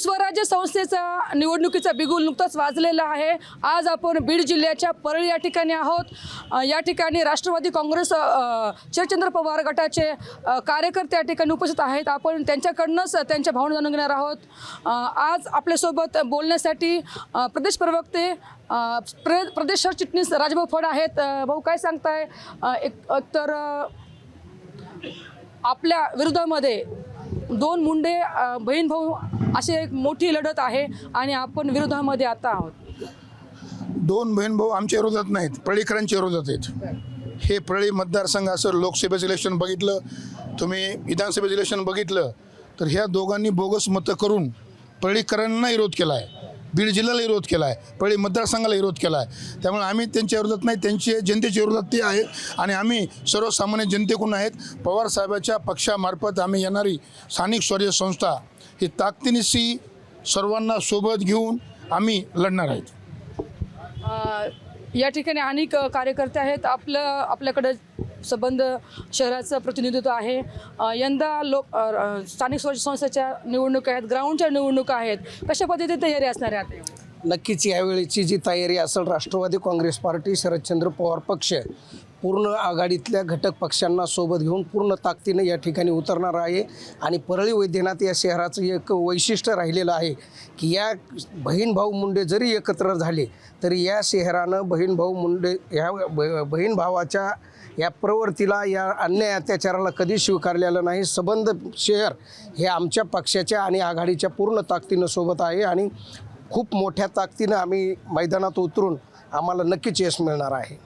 स्वराज्य संस्थेचा निवडणुकीचा बिगुल नुकताच वाजलेला आहे। आज आपण बीड जिल्ह्याच्या परळी या ठिकाणी आहोत। या ठिकाणी राष्ट्रवादी काँग्रेस शरदचंद्र पवार गटाचे कार्यकर्ते या ठिकाणी उपस्थित आहेत। आपण त्यांच्याकडूनच त्यांच्या भावना जाणून घेणार आहोत। आज आपल्यासोबत बोलण्यासाठी प्रदेश प्रवक्ते प्रदेश सरचिटणीस राजभाऊ फड आहेत। भाऊ काय सांगताय? तर आपल्या विरोधामध्ये दोन मुंडे बहीण भाऊ अशी एक मोठी लढत आहे आणि आपण विरोधामध्ये आता आहोत। दोन बहीण भाऊ आमच्या विरोधात नाहीत, परळीकरांच्या विरोधात आहेत। हे परळी मतदारसंघ असं लोकसभेचं इलेक्शन बघितलं, तुम्ही विधानसभेचं इलेक्शन बघितलं, तर ह्या दोघांनी बोगस मतं करून परळीकरांना विरोध केला आहे, बीड जिल्ह्याला विरोध केला आहे, परळी मतदारसंघाला विरोध केला आहे। त्यामुळे आम्ही त्यांच्या विरोधात नाही, त्यांचे जनतेच्या विरोधात ते आहेत आणि आम्ही सर्वसामान्य जनतेकडून आहेत। पवारसाहेबाच्या पक्षामार्फत आम्ही येणारी स्थानिक स्वराज्य संस्था ही ताकदीनिशी सर्वांना सोबत घेऊन आम्ही लढणार आहेत। या ठिकाणी अनेक कार्यकर्ते आहेत। आपल्याकडे संबंध शहराचं प्रतिनिधित्व आहे। यंदा स्थानिक स्वराज्य संस्थेच्या निवडणुका आहेत, ग्राउंडच्या निवडणुका आहेत। कशा पद्धतीने तयारी असणार आहे आता? नक्कीच यावेळीची जी तयारी असेल, राष्ट्रवादी काँग्रेस पार्टी शरदचंद्र पवार पक्ष पूर्ण आघाडीतल्या घटक पक्षांना सोबत घेऊन पूर्ण ताकदीने या ठिकाणी उतरणार आहे। आणि परळी वैद्यनाथ या शहराचं एक वैशिष्ट्य राहिलेलं आहे की या बहीण भाऊ मुंडे जरी एकत्र झाले तरी या शहरानं बहीण भाऊ मुंडे ह्या बहीण भावाच्या या प्रवृत्तीला, या अन्याय अत्याचाराला कधी स्वीकारलेलं नाही। संबंध शहर हे आमच्या पक्षाच्या आणि आघाडीच्या पूर्ण ताकदीनं सोबत आहे आणि खूप मोठ्या ताकदीनं आम्ही मैदानात उतरून आम्हाला नक्कीच यश मिळणार आहे।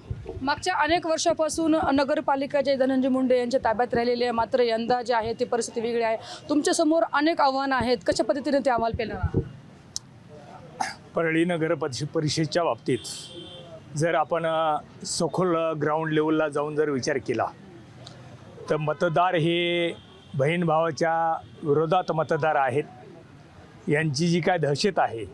मागच्या अनेक वर्षापासून नगरपालिका जे धनंजय मुंडे यांच्या ताब्यात राहिलेली आहे, मात्र यंदा जे आहे ती परिस्थिती वेगळी आहे। तुमच्यासमोर अनेक आव्हानं आहेत, कशा पद्धतीने ते अमल पेलणार? परळी नगर परिषदेच्या बाबतीत जर आपण सखोल ग्राउंड लेवलला जाऊन जर विचार केला तर मतदार हे बहीण भावाच्या विरोधात मतदार आहेत। यांची जी काय दहशत आहे,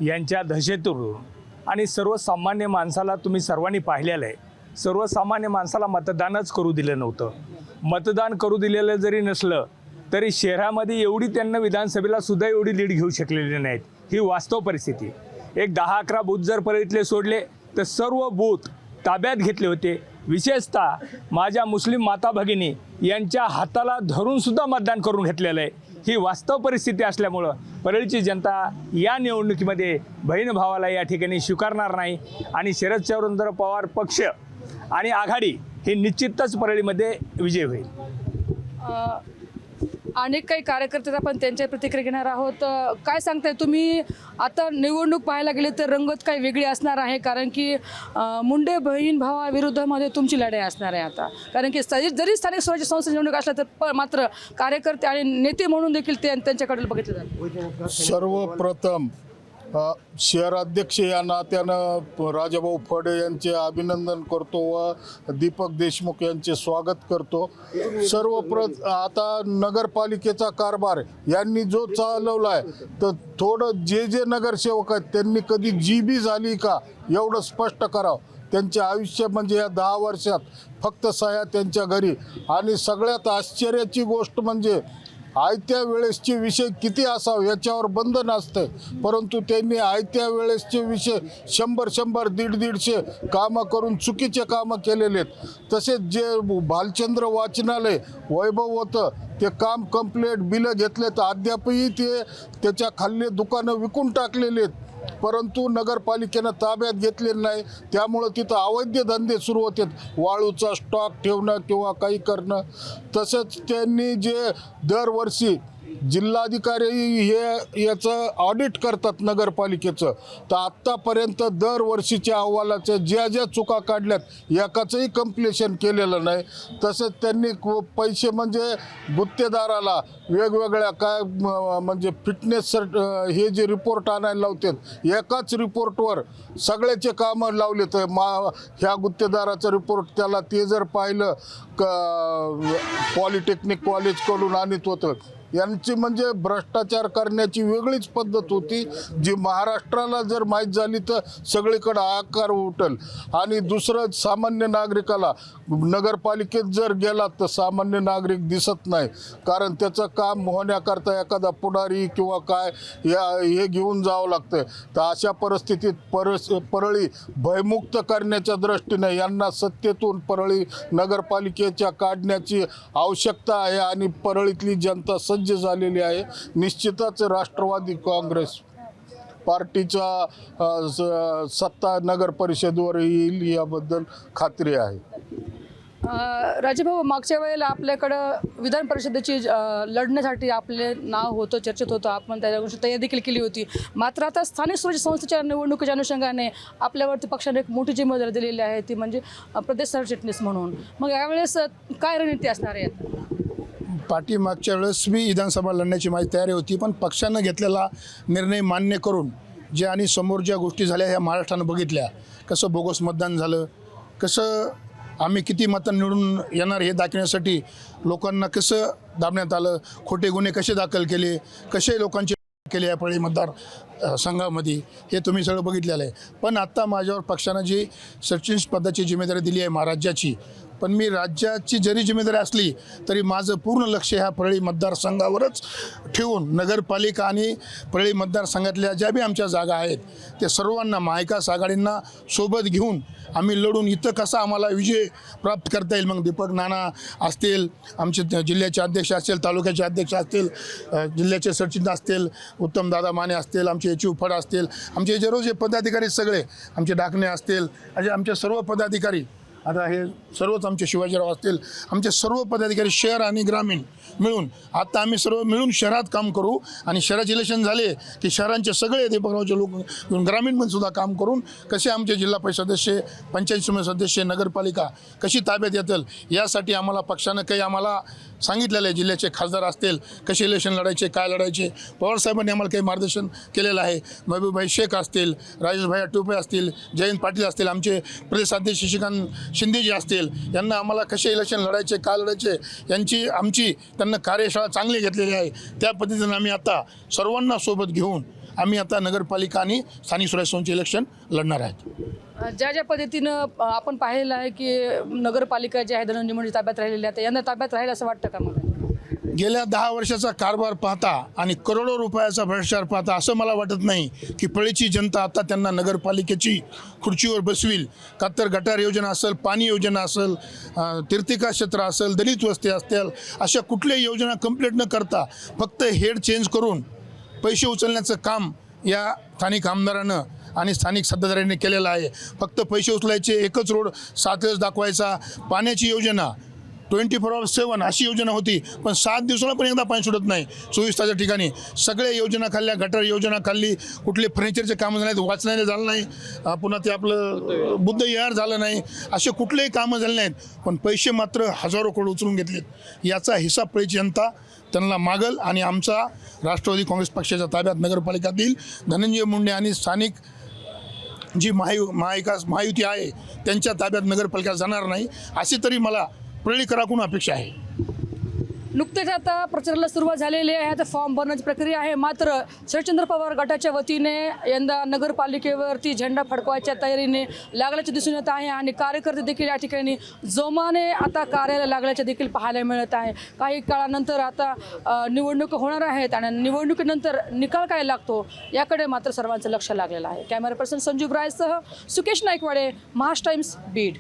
यांच्या दहशतीवरून आणि सर्वसामान्य माणसाला तुम्ही सर्वांनी पाहिलेलं आहे, सर्वसामान्य माणसाला मतदानच करू दिलं नव्हतं। मतदान करू दिलेलं जरी नसलं तरी शहरामध्ये एवढी त्यांना विधानसभेला सुद्धा एवढी लीड घेऊ शकलेली नाहीत। ही वास्तव परिस्थिती। एक 10-11 बूथ जर परळीतले सोडले तर सर्व बूथ ताब्यात घेतले होते। विशेषतः माझ्या मुस्लिम माता भगिनी यांच्या हाताला धरून सुद्धा मतदान करून घेतलेलं आहे। ही वास्तव परिस्थिती असल्यामुळं परळीची जनता या निवडणुकीमध्ये बहीण भावाला या ठिकाणी स्वीकारणार नाही आणि शरदचंद्र पवार पक्ष आणि आघाडी हे निश्चितच परळीमध्ये विजय होईल। अनेक काही कार्यकर्ते आपण त्यांच्या प्रतिक्रिया घेणार आहोत। काय सांगताय तुम्ही? आता निवडणूक पाहायला गेले तर रंगत काही वेगळी असणार आहे, कारण की मुंडे बहीण भावाविरोधामध्ये तुमची लढाई असणार आहे आता। कारण की जरी स्थानिक स्वराज्य संस्था निवडणूक असल्या तर मात्र कार्यकर्ते आणि नेते म्हणून देखील ते त्यांच्याकडे बघितलं जातं। सर्वप्रथम शहराध्यक्ष या नात्यानं राजाभाऊ फड यांचे अभिनंदन करतो व दीपक देशमुख यांचे स्वागत करतो। आता नगरपालिकेचा कारभार यांनी जो चालवला आहे तर थोडं जे नगरसेवक आहेत त्यांनी कधी जीबी झाली का एवढं स्पष्ट करावं। त्यांचे आयुष्य म्हणजे या 10 वर्षात फक्त सह्या त्यांच्या घरी। आणि सगळ्यात आश्चर्याची गोष्ट म्हणजे आयत्या वेळेसचे विषय किती असावे याच्यावर बंधन असतं, परंतु त्यांनी आयत्या वेळेसचे विषय 100-100, 150-150 कामं करून चुकीचे कामं केलेले आहेत। तसेच जे भालचंद्र वाचनालय वैभव होतं ते काम कंप्लीट, बिलं घेतले तर अद्यापही त्याच्या खाल्ले दुकानं विकून टाकलेले आहेत, परंतु नगरपालिकेनं ताब्यात घेतलेलं नाही। त्यामुळं तिथं अवैध धंदे सुरू होतात, वाळूचा स्टॉक ठेवणं किंवा काही करणं। तसंच त्यांनी जे दरवर्षी जिल्हाधिकारी हे याचं ऑडिट करतात नगरपालिकेचं, तर आत्तापर्यंत दरवर्षीच्या अहवालाच्या ज्या चुका काढल्यात एकाचंही कंप्लेशन केलेलं नाही। तसंच त्यांनी पैसे म्हणजे गुत्तेदाराला वेगवेगळ्या काय म्हणजे फिटनेस हे जे रिपोर्ट आणायला लावतात, एकाच रिपोर्टवर सगळ्याचे कामं लावले। तर ह्या गुत्तेदाराचं रिपोर्ट त्याला ते जर पाहिलं पॉलिटेक्निक कॉलेजकडून आणत होतं, यांची म्हणजे भ्रष्टाचार करण्याची वेगळीच पद्धत होती, जी महाराष्ट्राला जर माहीत झाली तर सगळीकडे आकार उठल. आणि दुसरं, सामान्य नागरिकाला नगरपालिकेत जर गेला तर सामान्य नागरिक दिसत नाही, कारण त्याचं काम होण्याकरता एखादा पुढारी किंवा काय हे घेऊन जावं लागतं. तर अशा परिस्थितीत परळी भयमुक्त करण्याच्या दृष्टीने यांना सत्तेतून परळी नगरपालिकेच्या काढण्याची आवश्यकता आहे आणि परळीतली जनता सज्ज झालेली आहे. निश्चितच राष्ट्रवादी काँग्रेस पार्टीचा सत्ता नगर परिषदेवर येईल याबद्दल खात्री आहे. राजेभाऊ, मागच्या वेळेला आपल्याकडं विधान परिषदेची लढण्यासाठी आपले नाव होतं, चर्चेत होतं, आपण त्या गोष्टी तयारी देखील केली होती. मात्र आता स्थानिक स्वराज्य संस्थेच्या निवडणुकीच्या अनुषंगाने आपल्यावरती पक्षाने एक मोठी जिम्मेदारी दिलेली आहे, ती म्हणजे प्रदेश सरचिटणीस म्हणून. मग यावेळेस काय रणनीती असणार आहे? पाठीमागच्या वेळेस मी विधानसभा लढण्याची माझी तयारी होती, पण पक्षानं घेतलेला निर्णय मान्य करून जे आणि समोर ज्या गोष्टी झाल्या ह्या महाराष्ट्रानं बघितल्या, कसं बोगस मतदान झालं, कसं आम्ही किती मतं निवडून येणार हे दाखवण्यासाठी लोकांना कसं दाबण्यात आलं, खोटे गुन्हे कसे दाखल केले, कसे लोकांचे केले या परळी मतदार संघामध्ये, हे तुम्ही सगळं बघितलेलं आहे. पण आत्ता माझ्यावर पक्षानं जी सरचिटणीस पदाची जिम्मेदारी दिली आहे महाराज्याची, पण मी राज्याची जरी जिम्मेदारी असली तरी माझं पूर्ण लक्ष ह्या परळी मतदारसंघावरच ठेवून नगरपालिका आणि परळी मतदारसंघातल्या ज्या बी आमच्या जागा आहेत त्या सर्वांना महाविकास आघाडींना सोबत घेऊन आम्ही लढून इथं कसा आम्हाला विजय प्राप्त करता येईल. मग दीपक नाना असतील, आमचे जिल्ह्याचे अध्यक्ष असतील, तालुक्याचे अध्यक्ष असतील, जिल्ह्याचे सरचिटणीस असतील, उत्तम दादा माने असतील, आमचे एच फड असतील, आमचे जे रोज पदाधिकारी सगळे, आमचे डाकणे असतील, असे आमचे सर्व पदाधिकारी, आता हे सर्वच आमचे शिवाजीराव असतील, आमचे सर्व पदाधिकारी शहर आणि ग्रामीण मिळून आता आम्ही सर्व मिळून शहरात काम करू. आणि शहराचे इलेक्शन झाले की शहरांचे सगळे दीपकरावचे लोक मिळून ग्रामीणमध्ये सुद्धा काम करून कसे आमचे जिल्हा परिषद सदस्य, पंचायत समिती सदस्य, नगरपालिका कशी ताब्यात येतील यासाठी आम्हाला पक्षानं काही आम्हाला सांगितलेलं आहे. जिल्ह्याचे खासदार असतील, कसे इलेक्शन लढायचे, काय लढायचे, पवारसाहेबांनी आम्हाला काही मार्गदर्शन केलेलं आहे. महबूबभाई शेख असतील, राजेशभाई टोपे असतील, जयंत पाटील असतील, आमचे प्रदेशाध्यक्ष शशिकांत शिंदेजी असतील, यांना आम्हाला कसे इलेक्शन लढायचे, काय लढायचे यांची आमची त्यांना कार्यशाळा चांगली घेतलेली आहे. त्या पद्धतीनं आम्ही आता सर्वांना सोबत घेऊन आम्ही आता नगरपालिका आणि स्थानिक स्वराज्य संस्थेचे इलेक्शन लढणार आहेत. ज्या ज्या पद्धतीनं आपण पाहिलेलं आहे की नगरपालिका जी आहे धनंजय मुंडे ताब्यात राहिलेली आहे, यंदा ताब्यात राहील असं वाटतं का मला? गेल्या 10 वर्षाचा कारभार पाहता आणि करोडो रुपयाचा भ्रष्टाचार पाहता असं मला वाटत नाही की परळीची जनता आता त्यांना नगरपालिकेची खुर्चीवर बसविल. का तर गटार योजना असेल, पाणी योजना असेल, तीर्थिका क्षेत्र असेल, दलित वस्ती असतील, अशा कुठल्याही योजना कंप्लीट न करता फक्त हेड चेंज करून पैसे उचलण्याचं काम या स्थानिक आमदारानं आणि स्थानिक सत्ताधाऱ्यांनी केलेलं आहे. फक्त पैसे उचलायचे, एकच रोड 7 दिवस दाखवायचा, पाण्याची योजना 24/7 अशी योजना होती, पण 7 दिवसाला पण एकदा पाणी सुटत नाही. 24 तासाच्या ठिकाणी सगळ्या योजना खाल्ल्या, गटर योजना खाल्ली, कुठले फर्निचरचे कामं झाले नाहीत, वाचनालय झालं नाही, पुन्हा ते आपलं बुद्ध विहार झालं नाही, असे कुठलेही कामं झाले नाहीत. पण पैसे मात्र हजारो करोड उचलून घेतलेत. याचा हिसाब परळीची जनता त्यांना मागल आणि आमचा राष्ट्रवादी काँग्रेस पक्षाच्या ताब्यात नगरपालिका देईल. धनंजय मुंडे आणि स्थानिक जी महायुती आहे त्यांच्या ताब्यात नगरपालिका जाणार नाही, अशी तरी मला परळीकरांकडून अपेक्षा आहे. नुकतेच आता प्रचाराला सुरुवात झालेली आहे, आता फॉर्म भरण्याची प्रक्रिया आहे. मात्र शरदचंद्र पवार गटाच्या वतीने यंदा नगरपालिकेवरती झेंडा फडकवायच्या तयारीने लागल्याचे दिसून येत आहे आणि कार्यकर्ते देखील या ठिकाणी जोमाने आता कार्याला लागल्याचे देखील पाहायला मिळत आहे. काही काळानंतर आता निवडणूक होणार आहेत आणि निवडणुकीनंतर निकाल काय लागतो याकडे मात्र सर्वांचं लक्ष लागलेलं आहे. कॅमेरा पर्सन संजीव रायसह सुकेश नाईकवाडे, महाराष्ट्र टाइम्स, बीड.